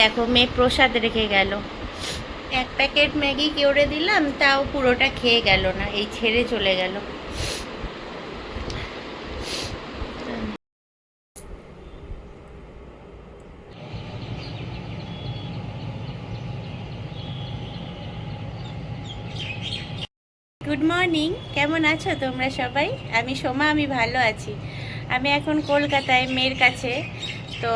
দেখো মেয়ে প্রসাদ রেখে গেল, এক প্যাকেট ম্যাগি কেউড়ে দিলাম, তাও পুরোটা খেয়ে গেল না, এই ছেড়ে চলে গেল। গুড মর্নিং, কেমন আছো তোমরা সবাই? আমি সোমা, আমি ভালো আছি। আমি এখন কলকাতায় মেয়ের কাছে। তো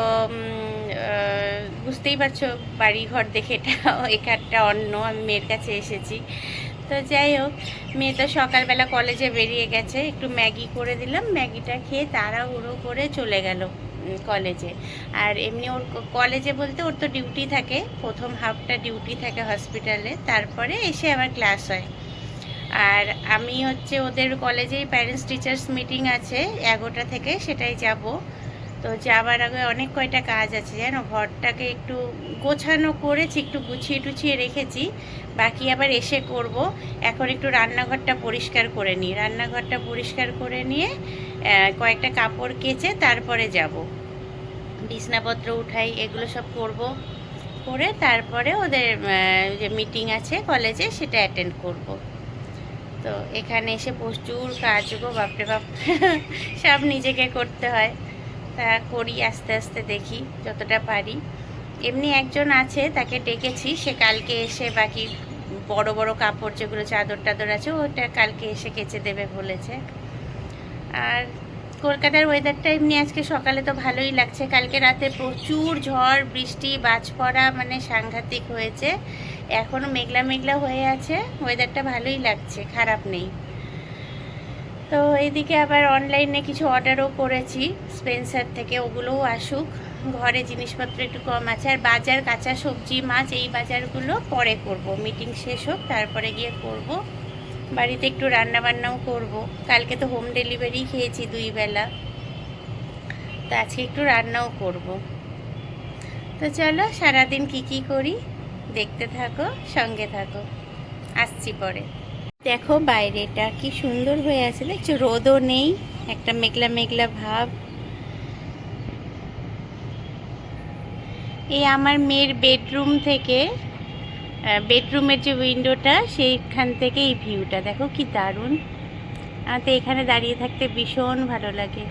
বুঝতেই পারছো বাড়ি ঘর দেখে এটা এখানটা অন্য, আমি মেয়ের কাছে এসেছি। তো যাই হোক, মেয়ে তো সকালবেলা কলেজে বেরিয়ে গেছে, একটু ম্যাগি করে দিলাম, ম্যাগিটা খেয়ে তাড়াহুড়ো করে চলে গেল কলেজে। আর এমনি ওর কলেজে বলতে ওর তো ডিউটি থাকে, প্রথম হাফটা ডিউটি থাকে হসপিটালে, তারপরে এসে আবার ক্লাস হয়। আর আমি হচ্ছে ওদের কলেজেই প্যারেন্টস টিচার্স মিটিং আছে 11টা থেকে, সেটাই যাব। তো যাবার আগে অনেক কয়টা কাজ আছে জানো, ঘরটাকে একটু গোছানো করেছি, একটু গুছিয়ে টুছিয়ে রেখেছি, বাকি আবার এসে করব। এখন একটু রান্নাঘরটা পরিষ্কার করে নিই, রান্নাঘরটা পরিষ্কার করে নিয়ে কয়েকটা কাপড় কেচে তারপরে যাব, বিছনাপত্র উঠাই, এগুলো সব করব। করে তারপরে ওদের যে মিটিং আছে কলেজে সেটা অ্যাটেন্ড করব। তো এখানে এসে প্রচুর কাজ গো, বাপরে বাপ সব নিজেকে করতে হয়, তা করি আস্তে আস্তে, দেখি যতটা পারি। এমনি একজন আছে, তাকে ডেকেছি, সে কালকে এসে বাকি বড় বড় কাপড় যেগুলো চাদর টাদর আছে ওটা কালকে এসে কেচে দেবে বলেছে। আর কলকাতার ওয়েদারটা এমনি আজকে সকালে তো ভালোই লাগছে, কালকে রাতে প্রচুর ঝড় বৃষ্টি বাজ পড়া, মানে সাংঘাতিক হয়েছে। এখনও মেঘলা মেঘলা হয়ে আছে, ওয়েদারটা ভালোই লাগছে, খারাপ নেই। তো এইদিকে আবার অনলাইনে কিছু অর্ডারও করেছি স্পেন্সার থেকে, ওগুলোও আসুক। ঘরে জিনিসপত্র একটু কম আছে, আর বাজার কাঁচা সবজি মাছ এই বাজারগুলো পরে করব, মিটিং শেষ হোক তারপরে গিয়ে করব। বাড়িতে একটু রান্না বান্নাও করব, কালকে তো হোম ডেলিভারি খেয়েছি 2 বেলা, তো আজকে একটু রান্নাও করব। তো চলো সারাদিন কি করি দেখতে থাকো, সঙ্গে থাকো, আসছি পরে। দেখো বাইরেটা কি সুন্দর হয়ে আছে, দেখছো রোদও নেই, একটা মেঘলা মেঘলা ভাব। এই আমার মেয়ের বেডরুম থেকে, বেডরুমের যে উইন্ডোটা সেইখান থেকে এই ভিউটা দেখো কি দারুণ। আমার তো এখানে দাঁড়িয়ে থাকতে ভীষণ ভালো লাগে।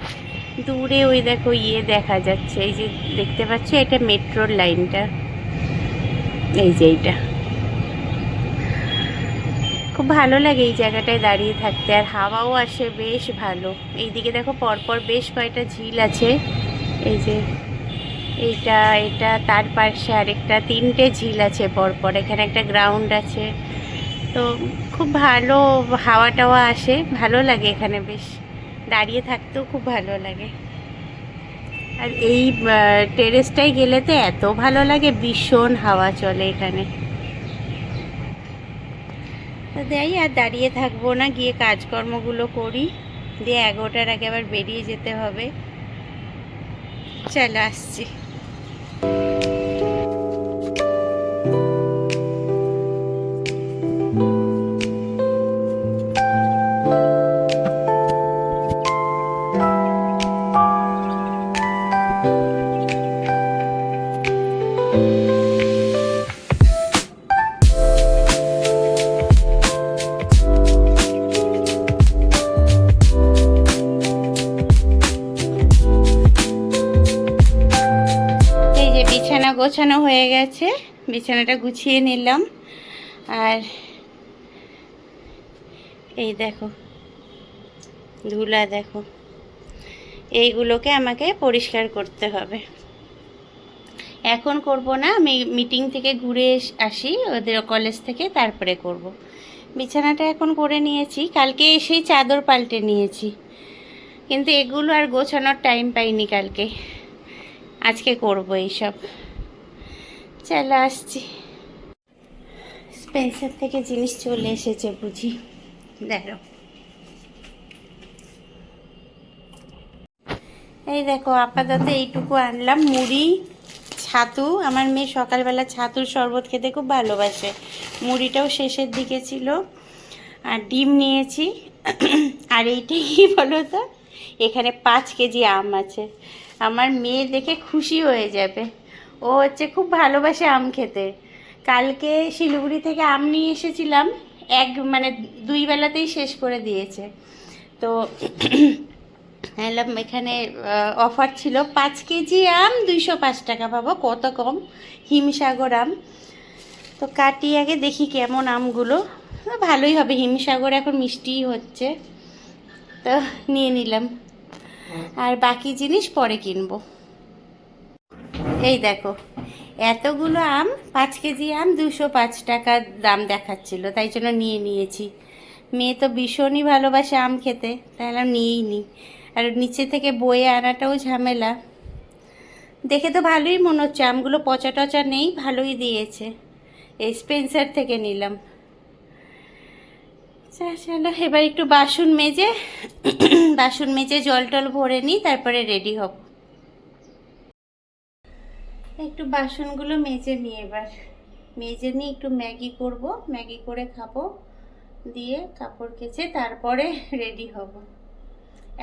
দূরে ওই দেখো দেখা যাচ্ছে, এই যে দেখতে পাচ্ছ, এটা মেট্রোর লাইনটা, এই যে এইটা। খুব ভালো লাগে এই জায়গাটায় দাঁড়িয়ে থাকতে, আর হাওয়াও আসে বেশ ভালো। এইদিকে দেখো পরপর বেশ কয়েকটা ঝিল আছে, এই যে এইটা, এটা, তার পাশে আরেকটা, 3টে ঝিল আছে পরপর, এখানে একটা গ্রাউন্ড আছে। তো খুব ভালো হাওয়া টাওয়া আসে, ভালো লাগে এখানে, বেশ দাঁড়িয়ে থাকতেও খুব ভালো লাগে। আর এই টেরেসটায় গেলে তো এত ভালো লাগে, ভীষণ হাওয়া চলে এখানে। তো দেয় আর দাঁড়িয়ে থাকবো না, গিয়ে কাজকর্মগুলো করি, দিয়ে 11টার আগে আবার বেরিয়ে যেতে হবে। চলো আসছি। বিছানা গোছানো হয়ে গেছে, বিছানাটা গুছিয়ে নিলাম। আর এই দেখো ধুলা, দেখো এইগুলোকে আমাকে পরিষ্কার করতে হবে। এখন করব না, আমি মিটিং থেকে ঘুরে আসি ওদের কলেজ থেকে, তারপরে করব। বিছানাটা এখন করে নিয়েছি, কালকে এসেই চাদর পাল্টে নিয়েছি, কিন্তু এগুলো আর গোছানোর টাইম পাইনি কালকে, আজকে করব এইসব। চলো আসছি। স্পেন্সার থেকে জিনিস চলে এসেছে বুঝি, দেখো এই দেখো আপাতত এইটুকু আনলাম, মুড়ি, ছাতু। আমার মেয়ে সকালবেলা ছাতুর শরবত খেতে খুব ভালোবাসে, মুড়িটাও শেষের দিকে ছিল। আর ডিম নিয়েছি। আর এইটাই কি বলো তো, এখানে 5 কেজি আম আছে, আমার মেয়ে দেখে খুশি হয়ে যাবে, ও হচ্ছে খুব ভালোবাসে আম খেতে। কালকে শিলিগুড়ি থেকে আম নিয়ে এসেছিলাম, মানে 2 বেলাতেই শেষ করে দিয়েছে। তো এলাম এখানে অফার ছিল, 5 কেজি আম 205 টাকা, পাবো কত কম, হিমসাগর আম। তো কাটি আগে দেখি কেমন আমগুলো, ভালোই হবে, হিমসাগর এখন মিষ্টিই হচ্ছে, তো নিয়ে নিলাম। আর বাকি জিনিস পরে কিনবো। এই দেখো, এতগুলো আম, 5 কেজি আম 205 টাকা দাম দেখাচ্ছিল, তাই জন্য নিয়ে নিয়েছি। মেয়ে তো ভীষণই ভালোবাসে আম খেতে, তাহলে নিয়েই নিই। আর নিচে থেকে বয়ে আনাটাও ঝামেলা। দেখে তো ভালোই মনে হচ্ছে, আমগুলো পচা টচা নেই, ভালোই দিয়েছে। এই স্পেন্সার থেকে নিলাম। চলো এবার একটু বাসন মেজে জল টল ভরে নিই, তারপরে রেডি হব। একটু বাসনগুলো মেজে নিই, এবার মেজে নিয়ে একটু ম্যাগি করব, ম্যাগি করে খাবো, দিয়ে কাপড় কেচে তারপরে রেডি হব।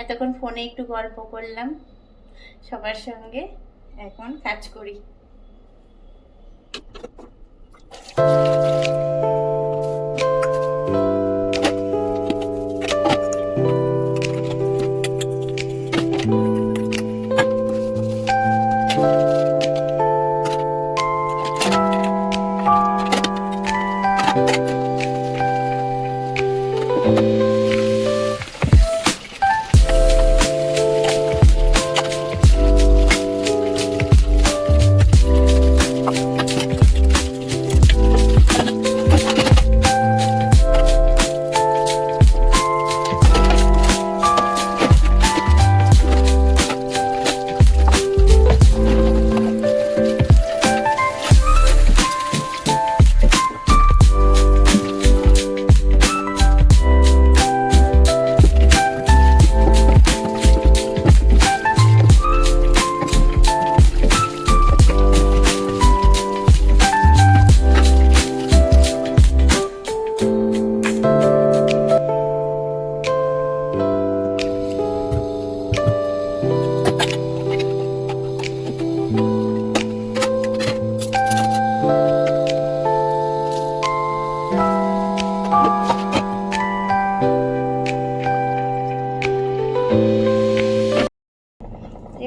এতক্ষণ ফোনে একটু গল্প করলাম সবার সঙ্গে, এখন কাজ করি।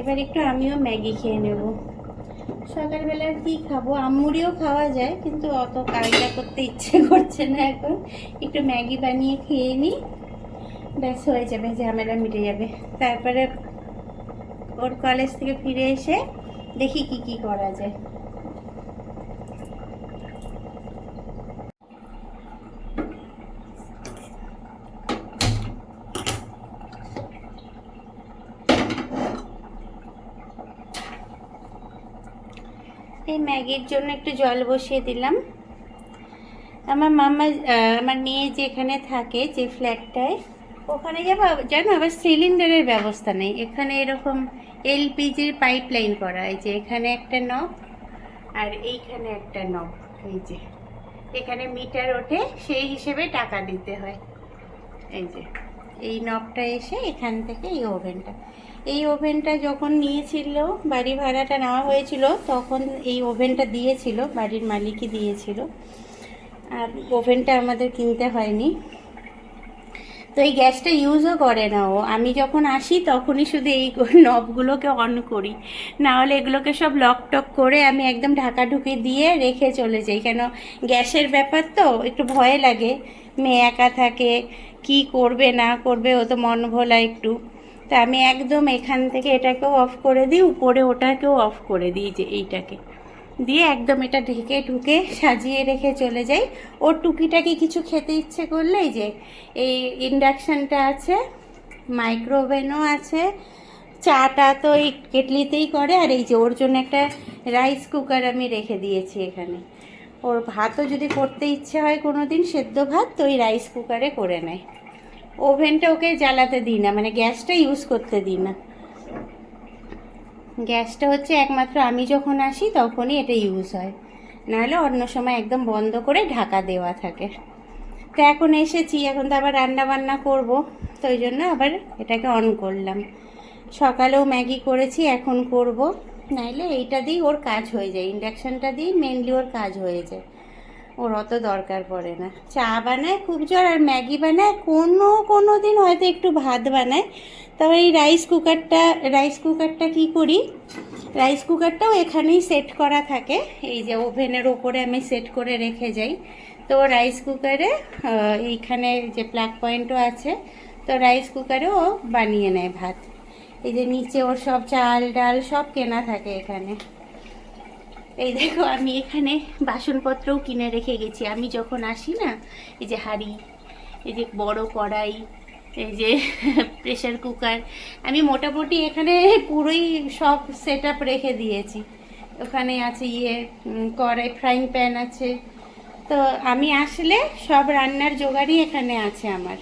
এবার একটু আমিও ম্যাগি খেয়ে নেব। সকালবেলা কি খাবো, আমুড়িও খাওয়া যায়, কিন্তু অত কাজটা করতে ইচ্ছে করছে না এখন। একটু ম্যাগি বানিয়ে খেয়ে নিই, ব্যাস হয়ে যাবে, ঝামেলা মিটে যাবে। তারপরে ওর কলেজ থেকে ফিরে এসে দেখি কি কি করা যায়। এই ম্যাগির জন্য একটু জল বসিয়ে দিলাম। আমার আমার মেয়ে যেখানে থাকে, যে ফ্ল্যাটটায়, ওখানে জানো আবার সিলিন্ডারের ব্যবস্থা নেই। এখানে এরকম এলপিজির পাইপ লাইন করা, এই যে এখানে একটা নব আর এইখানে একটা নব, এই যে এখানে মিটার ওঠে, সেই হিসেবে টাকা দিতে হয়। এই যে এই নবটা এসে এখান থেকে এই ওভেনটা যখন নিয়েছিল, বাড়ি ভাড়াটা নেওয়া হয়েছিল, তখন এই ওভেনটা দিয়েছিল, বাড়ির মালিকই দিয়েছিল। আর ওভেনটা আমাদের কিনতে হয়নি। তো এই গ্যাসটা ইউজও করে না ও। আমি যখন আসি তখনই শুধু এই নবগুলোকে অন করি, না হলে এগুলোকে সব লক টক করে আমি একদম ঢাকা ঢুকে দিয়ে রেখে চলে যাই। কেন, গ্যাসের ব্যাপার তো একটু ভয় লাগে, মেয়ে একা থাকে, কি করবে না করবে, ও তো মন ভোলা একটু। তা আমি একদম এখান থেকে এটাকেও অফ করে দিই, উপরে ওটাকেও অফ করে দিই, যে এইটাকে দিয়ে একদম এটা ঢেকে ঢুকে সাজিয়ে রেখে চলে যাই। ওর টুকিটাকি কিছু খেতে ইচ্ছে করলেই, যে এই ইন্ডাকশানটা আছে, মাইক্রোওভেনও আছে, চাটা তো এই কেটলিতেই করে, আর এই যে ওর জন্য একটা রাইস কুকার আমি রেখে দিয়েছি এখানে। ওর ভাতও যদি করতে ইচ্ছে হয় কোনো দিন, সেদ্ধ ভাত, তো ওই রাইস কুকারে করে নেয়। ওভেনটা ওকে জ্বালাতে দিই না, মানে গ্যাসটা ইউজ করতে দিই না। গ্যাসটা হচ্ছে একমাত্র আমি যখন আসি তখনই এটা ইউজ হয়, নাহলে অন্য সময় একদম বন্ধ করে ঢাকা দেওয়া থাকে। তো এখন এসেছি, এখন তো আবার রান্না বান্না করবো, তো ওই জন্য আবার এটাকে অন করলাম। সকালেও ম্যাগি করেছি, এখন করব। নাইলে এইটা দিয়েই ওর কাজ হয়ে যায়, ইন্ডাকশানটা দিয়েই মেনলি ওর কাজ হয়ে যায়, ওর অত দরকার পড়ে না। চা বানায় খুব জোর, আর ম্যাগি বানায় কোনো দিন হয়তো একটু ভাত বানায়। তবে এই রাইস কুকারটা কি করি, রাইস কুকারটাও এখানেই সেট করা থাকে, এই যে ওভেনের ওপরে আমি সেট করে রেখে যাই। তো রাইস কুকারে এইখানে যে প্লাগ পয়েন্টও আছে, তো রাইস কুকারেও ও বানিয়ে নেয় ভাত। এই যে নিচে ওর সব চাল ডাল সব কেনা থাকে এখানে। এই দেখো আমি এখানে বাসনপত্রও কিনে রেখে গেছি, আমি যখন আসি না, এই যে হাঁড়ি, এই যে বড় কড়াই, এই যে প্রেসার কুকার, আমি মোটামুটি এখানে পুরোই সব সেট আপ রেখে দিয়েছি। ওখানে আছে কড়াই, ফ্রাইং প্যান আছে। তো আমি আসলে সব রান্নার জোগাড়ই এখানে আছে আমার।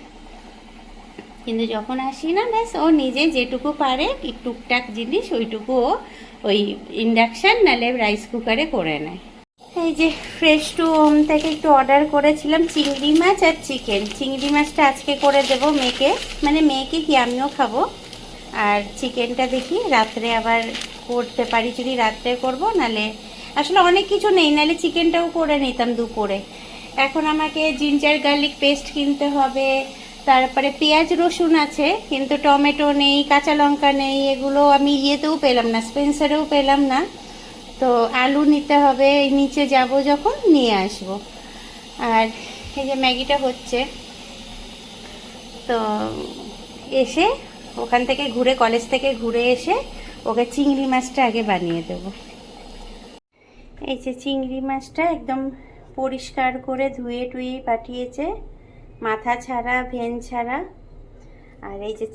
কিন্তু যখন আসি না, ব্যাস ও নিজে যেটুকু পারে টুকটাক জিনিস ওইটুকু ও ওই ইন্ডাকশান নাহলে রাইস কুকারে করে নেয়। এই যে ফ্রেশ টু হোম থেকে একটু অর্ডার করেছিলাম চিংড়ি মাছ আর চিকেন। চিংড়ি মাছটা আজকে করে দেব মেয়েকে, মানে মেয়েকে কি আমিও খাবো। আর চিকেনটা দেখি রাত্রে আবার করতে পারি, যদি রাত্রে করব, নালে আসলে অনেক কিছু নেই, নাহলে চিকেনটাও করে নিতাম দুপুরে। এখন আমাকে জিঞ্জার গার্লিক পেস্ট কিনতে হবে, তারপরে পেঁয়াজ রসুন আছে কিন্তু টমেটো নেই, কাঁচা লঙ্কা নেই, এগুলো আমি ইয়েতেও পেলাম না, স্পেন্সারেও পেলাম না। তো আলু নিতে হবে, নিচে যাব যখন নিয়ে আসব। আর এই যে ম্যাগিটা হচ্ছে, তো এসে ওখান থেকে কলেজ থেকে ঘুরে এসে ওকে চিংড়ি মাছটা আগে বানিয়ে দেব। এই যে চিংড়ি মাছটা একদম পরিষ্কার করে ধুয়ে টুয়ে পাঠিয়েছে, মাথা ছাড়া ভেন ছাড়া। আর এই যে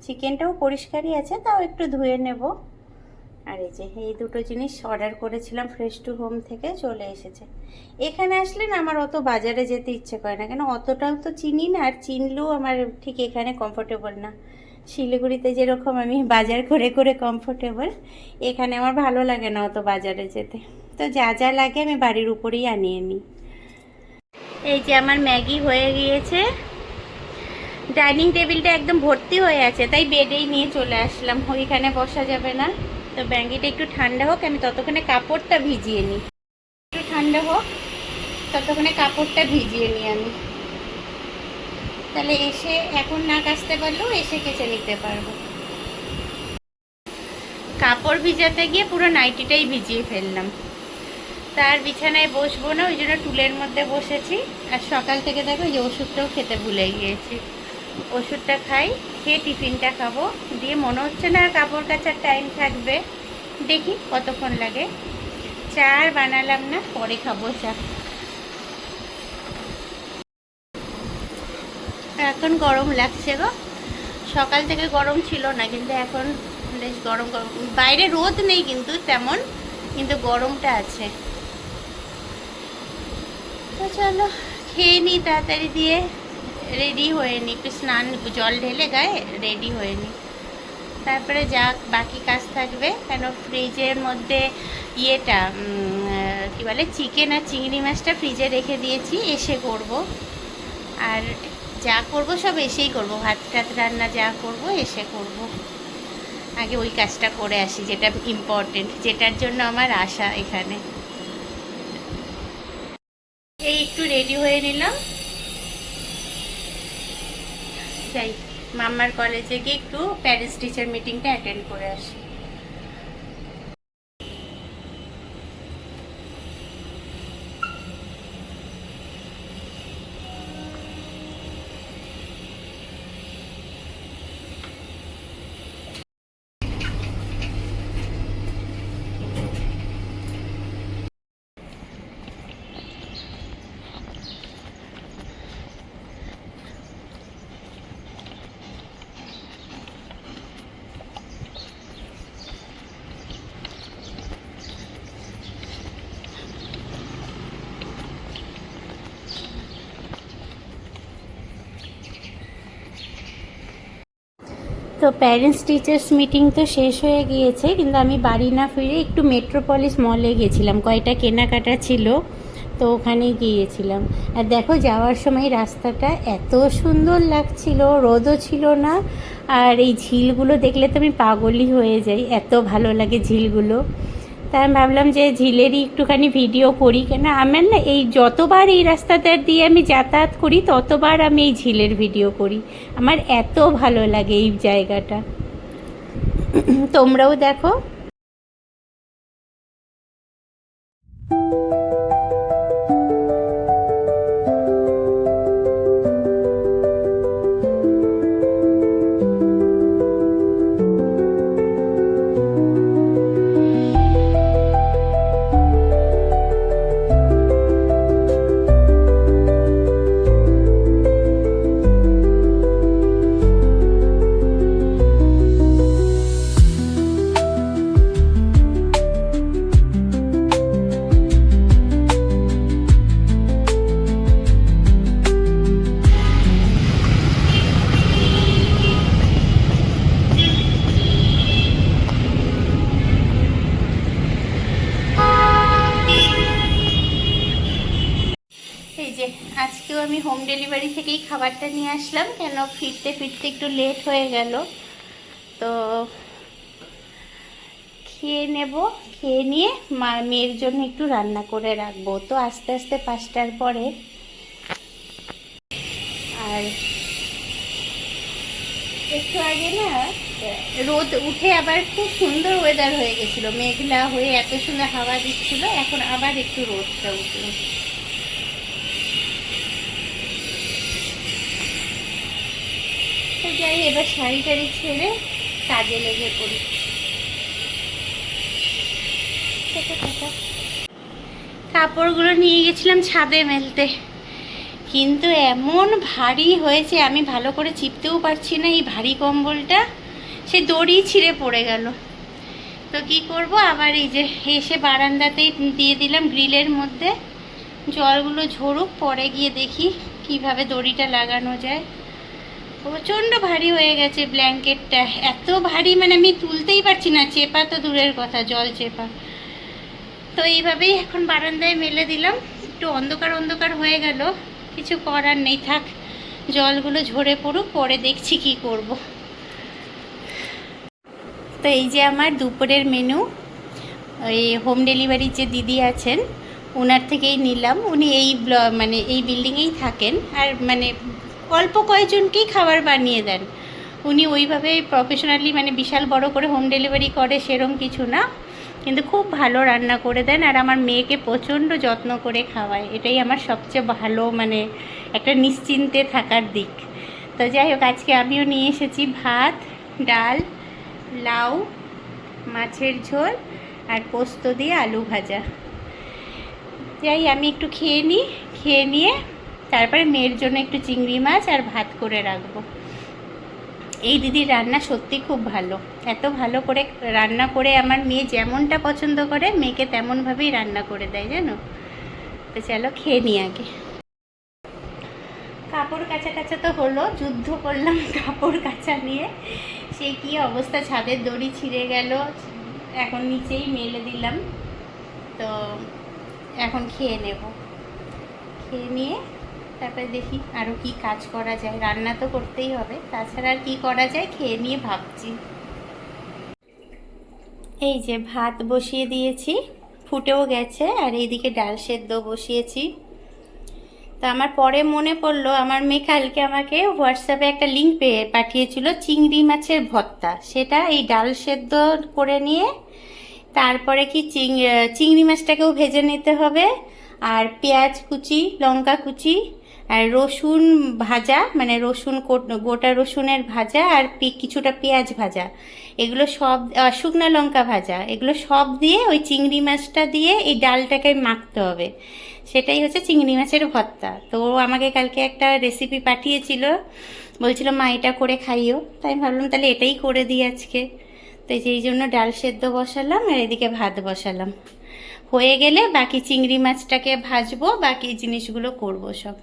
চিকেনটাও পরিষ্কারই আছে, তাও একটু ধুয়ে নেব। আর এই যে এই দুটো জিনিস অর্ডার করেছিলাম ফ্রেশ টু হোম থেকে, চলে এসেছে। এখানে আসলে না আমার অত বাজারে যেতে ইচ্ছে করে না, কেন অতটাও তো চিনি না, আর চিনলেও আমার ঠিক এখানে কমফোর্টেবল না। শিলিগুড়িতে যেরকম আমি বাজার করে করে কমফোর্টেবল, এখানে আমার ভালো লাগে না অত বাজারে যেতে। তো যা যা লাগে আমি বাড়ির উপরেই আনিয়ে নিই। এই যে আমার ম্যাগি হয়ে গিয়েছে, ডাইনিং টেবিলটা একদম ভর্তি হয়ে আছে, তাই বেডেই নিয়ে চলে আসলাম, ওইখানে বসা যাবে না। তো ম্যাগিটা একটু ঠান্ডা হোক, আমি ততক্ষণে কাপড়টা ভিজিয়ে নিই। একটু ঠান্ডা হোক, ততক্ষণে কাপড়টা ভিজিয়ে নিই আমি, তাহলে এসে এখন না কাচতে পারলেও এসে কেচে নিতে পারবো। কাপড় ভিজাতে গিয়ে পুরো নাইটিটাই ভিজিয়ে ফেললাম। তার বিছানায় বসবো না, ওই জন্য টুলের মধ্যে বসেছি। আর সকাল থেকে দেখো এই ওষুধটাও খেতে ভুলে গিয়েছি, ওষুধটা খাই, খেয়ে টিফিনটা খাবো, দিয়ে মনে হচ্ছে না আর কাপড় কাচার টাইম থাকবে, দেখি কতক্ষণ লাগে। চা আর বানালাম না, পরে খাবো চা। এখন গরম লাগছে গো, সকাল থেকে গরম ছিল না, কিন্তু এখন বেশ গরম গরম, বাইরে রোদ নেই কিন্তু তেমন, কিন্তু গরমটা আছে। তো চলো খেয়ে নিই তাড়াতাড়ি, দিয়ে রেডি হয়ে নিই, একটু স্নান জল ঢেলে গায়ে রেডি হয়ে নিই, তারপরে যা বাকি কাজ থাকবে। কেন ফ্রিজের মধ্যে কি বলে চিকেন আর চিংড়ি মাছটা ফ্রিজে রেখে দিয়েছি, এসে করব। আর যা করব সব এসেই করব, ভাত টাত রান্না যা করব এসে করব। আগে ওই কাজটা করে আসি, যেটা ইম্পর্টেন্ট, যেটার জন্য আমার আশা এখানে। এই একটু রেডি হয়ে নিলাম, যাই মাম্মার কলেজে গিয়ে একটু প্যারেন্টস টিচার মিটিংটা অ্যাটেন্ড করে আসি। তো প্যারেন্টস টিচার্স মিটিং তো শেষ হয়ে গিয়েছে, কিন্তু আমি বাড়ি না ফিরে একটু মেট্রোপলিস মলে গেছিলাম, কয়টা কেনাকাটা ছিল, তো ওখানে গিয়েছিলাম। আর দেখো যাওয়ার সময় রাস্তাটা এত সুন্দর লাগছিল, রোদও ছিল না, আর এই ঝিলগুলো দেখলে তো আমি পাগলই হয়ে যাই, এত ভালো লাগে ঝিলগুলো। তাই আমি ভাবলাম যে ঝিলেরই একটুখানি ভিডিও করি, কেন আমার না এই যতবার এই রাস্তাটা দিয়ে আমি যাতায়াত করি ততবার আমি এই ঝিলের ভিডিও করি, আমার এত ভালো লাগে এই জায়গাটা। তোমরাও দেখো। এই যে আজকেও আমি হোম ডেলিভারি থেকেই খাবারটা নিয়ে আসলাম, কেন ফিরতে ফিরতে একটু লেট হয়ে গেল। তো খেয়ে নেব, খেয়ে নিয়ে মেয়ের জন্য একটু রান্না করে রাখবো, তো আস্তে আস্তে 5টার পরে। আর একটু আগে না রোদ উঠে আবার খুব সুন্দর ওয়েদার হয়ে গেছিলো, মেঘলা হয়ে এত সুন্দর হাওয়া দিচ্ছিল, এখন আবার একটু রোদটা উঠলো। তো যাই, এবার শাড়ি টাড়ি ছেড়ে কাজে লেগে পড়ি। কাপড়গুলো নিয়ে গেছিলাম ছাদে মেলতে, কিন্তু এমন ভারী হয়েছে আমি ভালো করে চিপতেও পারছি না এই ভারী কম্বলটা, সে দড়ি ছিঁড়ে পড়ে গেল। তো কি করব, আবার এই যে এসে বারান্দাতেই দিয়ে দিলাম গ্রিলের মধ্যে, জলগুলো ঝরুক, পরে গিয়ে দেখি কিভাবে দড়িটা লাগানো যায়। প্রচণ্ড ভারী হয়ে গেছে ব্ল্যাঙ্কেটটা, এত ভারী মানে আমি তুলতেই পারছি না, চেপা তো দূরের কথা, জল চেপা। তো এইভাবেই এখন বারান্দায় মেলে দিলাম, একটু অন্ধকার অন্ধকার হয়ে গেল, কিছু করার নেই, থাক জলগুলো ঝরে পড়ুক, পরে দেখছি কি করব। তো এই যে আমার দুপুরের মেনু, ওই হোম ডেলিভারির যে দিদি আছেন ওনার থেকেই নিলাম, উনি এই মানে এই বিল্ডিংয়েই থাকেন, আর মানে অল্প কয়েকজনকেই খাবার বানিয়ে দেন উনি, ওইভাবে প্রফেশনালি মানে বিশাল বড় করে হোম ডেলিভারি করে সেরম কিছু না, কিন্তু খুব ভালো রান্না করে দেন, আর আমার মেয়েকে প্রচণ্ড যত্ন করে খাওয়ায়, এটাই আমার সবচেয়ে ভালো মানে একটা নিশ্চিন্তে থাকার দিক। তো যাই হোক, আজকে আমিও নিয়ে এসেছি ভাত, ডাল, লাউ, মাছের ঝোল আর পোস্ত দিয়ে আলু ভাজা। যাই আমি একটু খেয়ে নিই, খেয়ে নিয়ে তারপরে মেয়ের জন্য একটু চিংড়ি মাছ আর ভাত করে রাখবো। এই দিদির রান্না সত্যি খুব ভালো, এত ভালো করে রান্না করে আমার মেয়ে যেমনটা পছন্দ করে মেয়েকে তেমনভাবেই রান্না করে দেয় জানো। তো চলো খেয়ে নিই আগে। কাপড় কাচা কাচা তো হলো, যুদ্ধ করলাম কাপড় কাচা নিয়ে, সেই কী অবস্থা, ছাদের দড়ি ছিঁড়ে গেল, এখন নিচেই মেলে দিলাম। তো এখন খেয়ে নেব, খেয়ে নিয়ে তারপরে দেখি আরও কি কাজ করা যায়, রান্না তো করতেই হবে, তাছাড়া আর কী করা যায় খেয়ে নিয়ে ভাবছি। এই যে ভাত বসিয়ে দিয়েছি, ফুটেও গেছে, আর এইদিকে ডাল সেদ্ধ বসিয়েছি। তো আমার পরে মনে পড়লো আমার মেয়ে কালকে আমাকে হোয়াটসঅ্যাপে একটা লিঙ্ক পাঠিয়েছিল চিংড়ি মাছের ভর্তা, সেটা এই ডাল সেদ্ধ করে নিয়ে তারপরে কি চিংড়ি মাছটাকেও ভেজে নিতে হবে, আর পেঁয়াজ কুচি, লঙ্কা কুচি, আর রসুন ভাজা, মানে রসুন গোটা রসুনের ভাজা, আর কিছুটা পেঁয়াজ ভাজা, এগুলো সব, শুকনো লঙ্কা ভাজা, এগুলো সব দিয়ে ওই চিংড়ি মাছটা দিয়ে এই ডালটাকে মাখতে হবে, সেটাই হচ্ছে চিংড়ি মাছের ভর্তা। তো ও আমাকে কালকে একটা রেসিপি পাঠিয়েছিল, বলছিল মা এটা করে খাইও, তাই ভাবলাম তাহলে এটাই করে দিই আজকে। তো এই জন্য ডাল সেদ্ধ বসালাম, আর এদিকে ভাত বসালাম, হয়ে গেলে বাকি চিংড়ি মাছটাকে ভাজবো, বাকি জিনিসগুলো করব সব।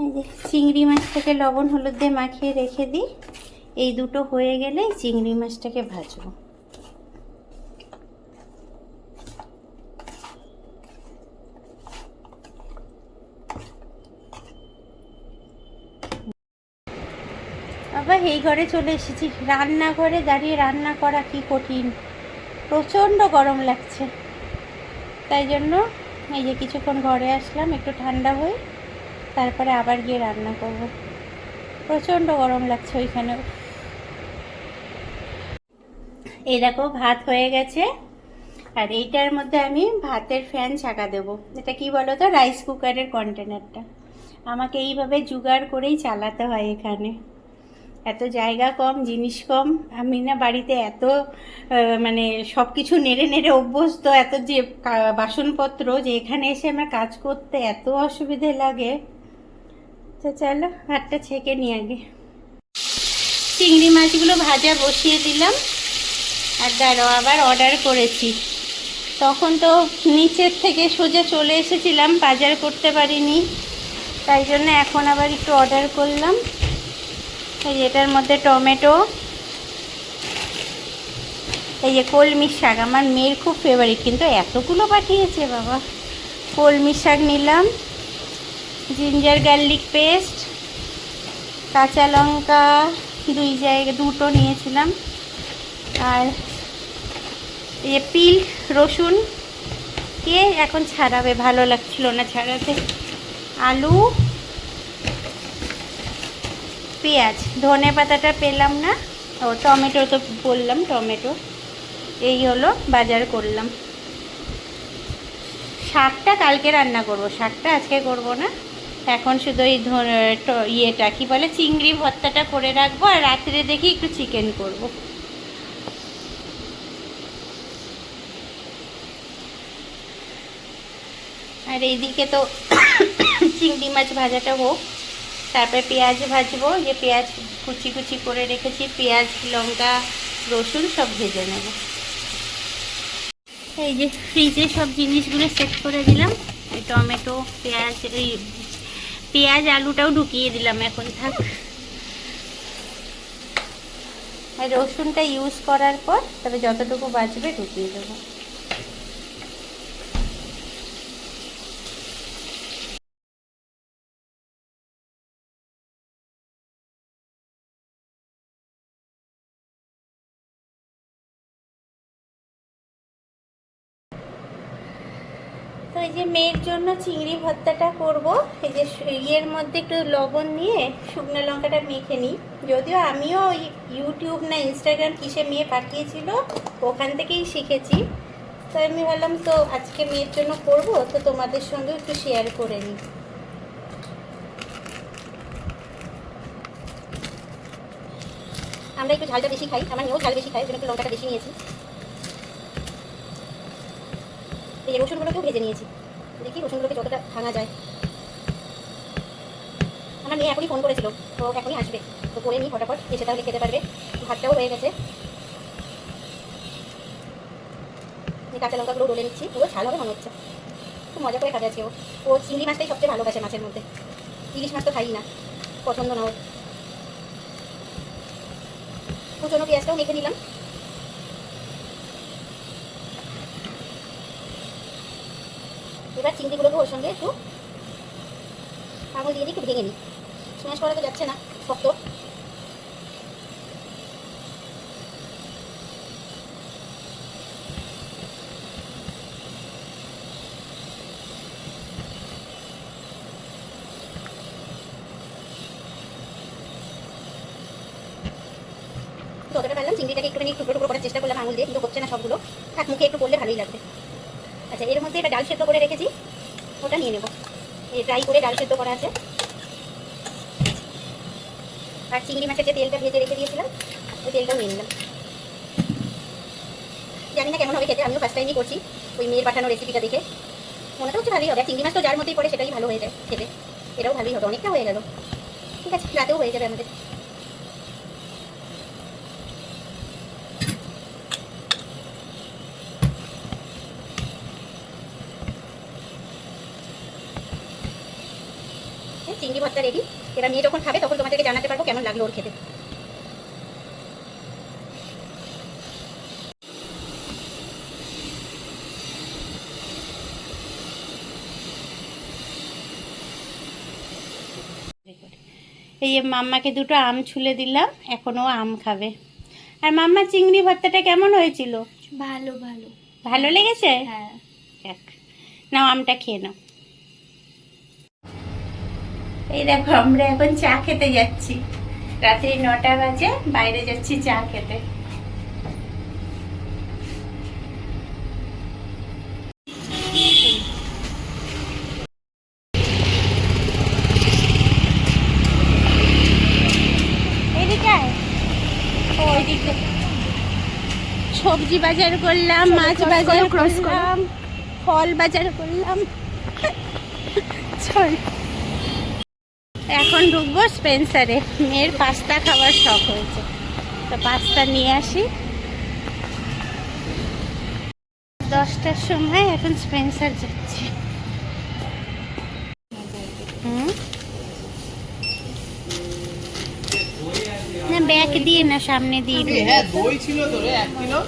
এই যে চিংড়ি মাছটাকে লবণ হলুদ দিয়ে মাখিয়ে রেখে দিই, এই দুটো হয়ে গেলে চিংড়ি মাছটাকে ভাজবো। বাবা এই ঘরে চলে এসেছি, রান্নাঘরে দাঁড়িয়ে রান্না করা কি কঠিন, প্রচণ্ড গরম লাগছে। তাই জন্য এই যে কিছুক্ষণ ঘরে আসলাম একটু ঠান্ডা হয়ে, তারপরে আবার গিয়ে রান্না করব। প্রচণ্ড গরম লাগছে ওইখানে। এই দেখো ভাত হয়ে গেছে, আর এইটার মধ্যে আমি ভাতের ফ্যান ছাকা দেবো। এটা কি বলো তো, রাইস কুকারের কন্টেনারটা আমাকে এইভাবে জোগাড় করেই চালাতে হয়। এখানে এত জায়গা কম, জিনিস কম, আমি না বাড়িতে এত মানে সব কিছু নেড়ে নেড়ে অভ্যস্ত, এত যে বাসনপত্র, যে এখানে এসে আমার কাজ করতে এত অসুবিধে লাগে। তো চলো ভাতটা ছেঁকে নিয়ে আগে। চিংড়ি মাছগুলো ভাজা বসিয়ে দিলাম। আর দাঁড়াও, আবার অর্ডার করেছি, তখন তো নিচের থেকে সোজা চলে এসেছিলাম, বাজার করতে পারিনি, তাই জন্য এখন আবার একটু অর্ডার করলাম। এই এটার মধ্যে টমেটো, এই যে কলমি শাক, আমার মেয়ের খুব ফেভারিট, কিন্তু এতগুলো পাঠিয়েছে বাবা। কলমি শাক নিলাম, জিঞ্জার গার্লিক পেস্ট, কাঁচা লঙ্কা দুটো নিয়েছিলাম, আর এই যে পিল রসুন, কে এখন ছাড়াবে, ভালো লাগছিল না ছাড়াতে। আলু, পেঁয়াজ, ধনে পাতাটা পেলাম না, ও টমেটো তো বললাম, টমেটো। এই হলো বাজার করলাম। শাকটা কালকে রান্না করব, শাকটা আজকে করব না। এখন শুধু এই ইয়েটা কি বলে, চিংড়ি ভর্তাটা করে রাখবো, আর রাত্রে দেখি একটু চিকেন করব। আর এইদিকে তো চিংড়ি মাছ ভাজাটা হোক, তারপরে পেঁয়াজ ভাজবো। যে পেঁয়াজ কুচি কুচি করে রেখেছি, পেঁয়াজ লঙ্কা রসুন সব ভেজে নেব। এই যে ফ্রিজে সব জিনিসগুলো সেট করে দিলাম, এই টমেটো, পেঁয়াজ, এই পেঁয়াজ আলুটাও ঢুকিয়ে দিলাম, এখন থাক। আর রসুনটা ইউজ করার পর তবে যতটুকু বাঁচবে ঢুকিয়ে দেবো। তো এই যে মেয়ের জন্য চিংড়ি ভর্তাটা করব, এই যে ইয়ের মধ্যে একটু লবণ দিয়ে শুকনো লঙ্কাটা মেখে নিই। যদিও আমিও ইউটিউব না ইনস্টাগ্রাম কিসে মেয়ে পাঠিয়েছিল, ওখান থেকেই শিখেছি। তো আমি ভাবলাম তো আজকে মেয়ের জন্য করব, তো তোমাদের সঙ্গে একটু শেয়ার করে নিই। আমরা একটু ঝালটা বেশি খাই, আমার মেয়েও ঝাল বেশি খাই, ওই জন্য একটু লঙ্কাটা বেশি নিয়েছি। এই রসুনগুলোকেও ভেজে নিয়েছি, দেখি রসুনগুলোকে যতটা ভাঙা যায়। আমার মেয়ে এখনই ফোন করেছিল, তো এখনই আসবে, তো করে নিই ফটাফট, এসে তাহলে খেতে পারবে। ভাতটাও হয়ে গেছে, কাঁচা লঙ্কাগুলো ডলে নিচ্ছি, পুরো ঝাল হবে মনে হচ্ছে। খুব মজা করে খাবে আজকে ও চিংড়ি মাছটাই সবচেয়ে ভালোবাসে মাছের মধ্যে, ইলিশ মাছ তো খাই না, পছন্দ না ওর। কুচনো পেঁয়াজটাও মেখে নিলাম। এবার চিংড়িগুলোকে ওর সঙ্গে একটু আঙুল দিয়ে একটু ভেঙে নিই, স্ম্যাশ করা তো যাচ্ছে না, শক্ত। যতটা পারলাম চিংড়িটাকে একটুখানি টুকরো টুকরো করার চেষ্টা করলাম আঙুল দিয়ে, কিন্তু হচ্ছে না সবগুলো। এক মুখে একটু করলে ভালোই লাগবে। আচ্ছা, এর মধ্যে এটা ডাল সেদ্ধ করে রেখেছি, ওটা নিয়ে নেব। এই ড্রাই করে ডাল সেদ্ধ করা আছে। আর চিংড়ি মাছের যে তেলটা ভেজে রেখে দিয়েছিলাম, ওই তেলটাও নিয়ে নিলাম। জানি না কেমন হবে খেতে, আমিও ফার্স্ট টাইমই করছি ওই মেয়ের পাঠানো রেসিপিটা দেখে। মনে তো হচ্ছে ভালোই হবে, চিংড়ি মাছ তো যার মধ্যেই পড়ে সেটাই ভালো হয়ে যায় খেতে। এটাও ভালোই হবে, অনেকটা হয়ে গেল। ঠিক আছে, রাতেও হয়ে যাবে আমাদের। চিংড়ি ভর্তা রেডি। এবার মেয়ে যখন খাবে তখন তোমাদেরকে জানাতে পারবো কেমন লাগলো ওর খেতে। এই যে মাম্মাকে দুটো আম ছুলে দিলাম, এখনও আম খাবে। আর মাম্মা চিংড়ি ভর্তাটা কেমন হয়েছিল? ভালো ভালো ভালো লেগেছে? হ্যাঁ। যাক, নাও আমটা খেয়ে নাও। এই দেখো আমরা এখন চা খেতে যাচ্ছি, রাত্রি 9টা বাজে, বাইরে যাচ্ছি চা খেতে। সবজি বাজার করলাম, মাছ বাজার করলাম, ফল বাজার করলাম। এখন ঢুকবো স্পেন্সারে, মেয়ের পাস্তা খাবার শখ হয়েছে, তো পাস্তা নিয়ে আসি। 10টার সময় এখন স্পেন্সার যাচ্ছি। না ব্যাগ দিয়ে না, সামনে দিয়ে। হ্যাঁ দই ছিল তো রে 1 কিলো।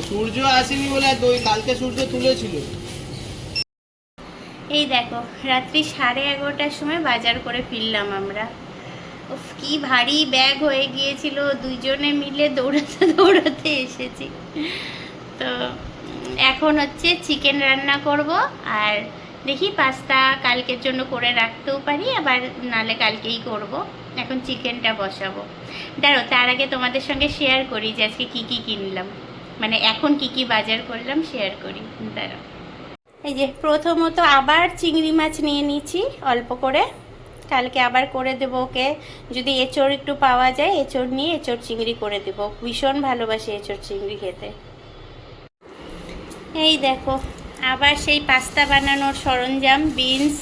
সূর্য আসেনি বলে দই কালকে সূর্য তুলেছিল। এই দেখো রাত্রি 11:30টার সময় বাজার করে ফিরলাম আমরা। উফ কি ভারী ব্যাগ হয়ে গিয়েছিল, দুইজনে মিলে দৌড়াতে দৌড়াতে এসেছি। তো এখন হচ্ছে চিকেন রান্না করব, আর দেখি পাস্তা কালকের জন্য করে রাখতেও পারি, আবার নালে কালকেই করব। এখন চিকেনটা বসাবো। দাঁড়ো, তার আগে তোমাদের সঙ্গে শেয়ার করি যে আজকে কী কী কিনলাম, মানে এখন কি কি বাজার করলাম শেয়ার করি। দাঁড়ো, এই যে প্রথমত আবার চিংড়ি মাছ নিয়ে নিয়েছি অল্প করে, কালকে আবার করে দেবো ওকে। যদি এঁচোড় একটু পাওয়া যায় এঁচোড় নিয়ে এঁচোড় চিংড়ি করে দেবো, ভীষণ ভালোবাসি এঁচোড় চিংড়ি খেতে। এই দেখো আবার সেই পাস্তা বানানোর সরঞ্জাম, বিনস,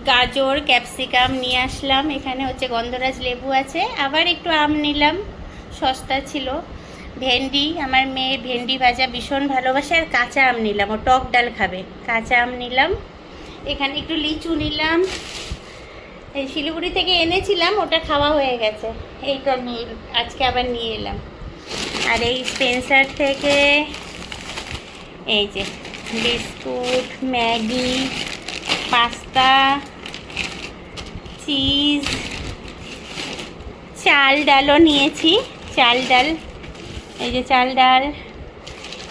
গাজর, ক্যাপসিকাম নিয়ে আসলাম। এখানে হচ্ছে গন্ধরাজ লেবু আছে, আবার একটু আম নিলাম, সস্তা ছিল। ভেন্ডি, আমার মেয়ে ভেন্ডি ভাজা ভীষণ ভালোবাসে, আর কাঁচা আম নিলাম, ও টক ডাল খাবে, কাঁচা আম নিলাম। এখানে একটু লিচু নিলাম, এই শিলিগুড়ি থেকে এনেছিলাম, ওটা খাওয়া হয়ে গেছে, এইটা নিয়ে আজকে আবার নিয়ে এলাম। আর এই স্পেন্সার থেকে এই যে বিস্কুট, ম্যাগি, পাস্তা, চিজ, চাল ডালও নিয়েছি, চাল ডাল, এই যে চাল ডাল।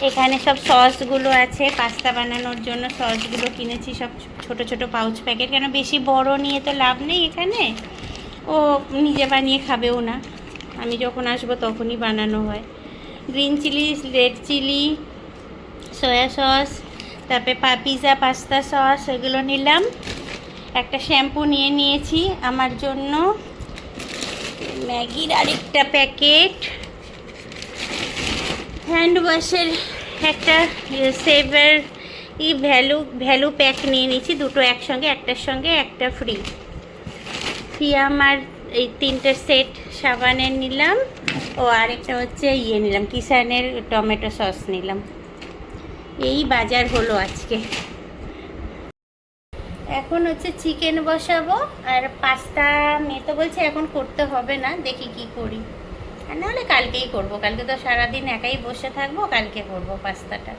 এখানে সব সসগুলো আছে, পাস্তা বানানোর জন্য সসগুলো কিনেছি, সব ছোট ছোট পাউচ প্যাকেট, কেন বেশি বড় নিয়ে তো লাভ নেই, এখানে ও নিজে বানিয়ে খাবেও না, আমি যখন আসবো তখনই বানানো হয়। Green chilli, red chilli, soya sauce, তারপরে পিৎজা পাস্তা সস, এগুলো নিলাম। একটা শ্যাম্পু নিয়ে নিয়েছি আমার জন্য, ম্যাগির আরেকটা প্যাকেট, হ্যান্ড ওয়াশের একটা সেভার ভ্যালু প্যাক নিয়ে নিয়েছি, দুটো একসঙ্গে, একটার সঙ্গে একটা ফ্রি। আমার এই 3টে সেট সাবানের নিলাম, ও আরেকটা হচ্ছে নিলাম কিষানের টমেটো সস নিলাম। এই বাজার হলো আজকে। এখন হচ্ছে চিকেন বসাবো, আর পাস্তা মেয়ে তো বলছে এখন করতে হবে না, দেখি কি করি, আর নাহলে কালকেই করব, কালকে তো সারাদিন একাই বসে থাকবো, কালকে করবো পাস্তাটা।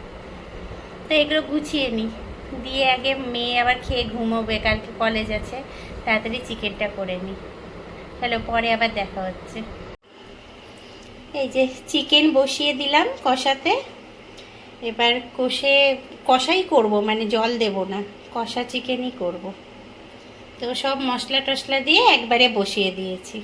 তো এগুলো গুছিয়ে নিই, দিয়ে আগে মেয়ে আবার খেয়ে ঘুমোবে, কালকে কলেজ আছে, তাড়াতাড়ি চিকেনটা করে নিই, তাহলে পরে আবার দেখা হচ্ছে। এই যে চিকেন বসিয়ে দিলাম কষাতে, এবার কষাই করব, মানে জল দেব না, কষা চিকেনই করব। তো সব মশলা টশলা দিয়ে একবারে বসিয়ে দিয়েছি।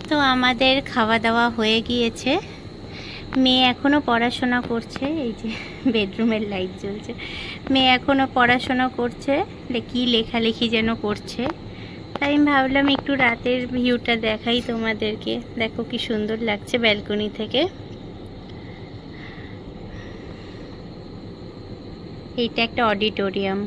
তো আমাদের খাওয়া দাওয়া হয়ে গিয়েছে, মেয়ে এখনও পড়াশোনা করছে, এই যে বেডরুমের লাইট জ্বলছে, মেয়ে এখনও পড়াশোনা করছে, কি লেখালেখি যেন করছে। তাই আমি ভাবলাম একটু রাতের ভিউটা দেখাই তোমাদেরকে, দেখো কি সুন্দর লাগছে ব্যালকনি থেকে। এইটা একটা অডিটোরিয়াম।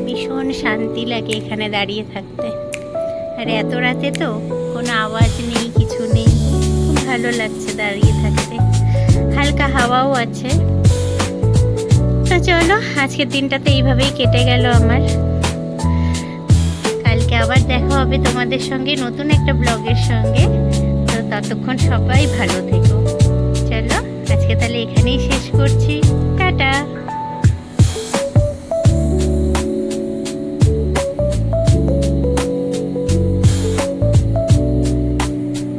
ভীষণ শান্তি শান্তি লাগে এখানে দাঁড়িয়ে থাকতে। আর এত রাতে তো কোনো আওয়াজ নেই, কিছু নেই, খুব ভালো লাগছে দাঁড়িয়ে থাকতে, হালকা হাওয়াও আছে। তো চলো, আজকের দিনটা তো এইভাবেই কেটে গেল আমার। কালকে আবার দেখা হবে তোমাদের সঙ্গে নতুন একটা ব্লগের সঙ্গে। তো ততক্ষণ সবাই ভালো থেকো। চলো আজকে তাহলে এখানেই শেষ করছি, টাটা।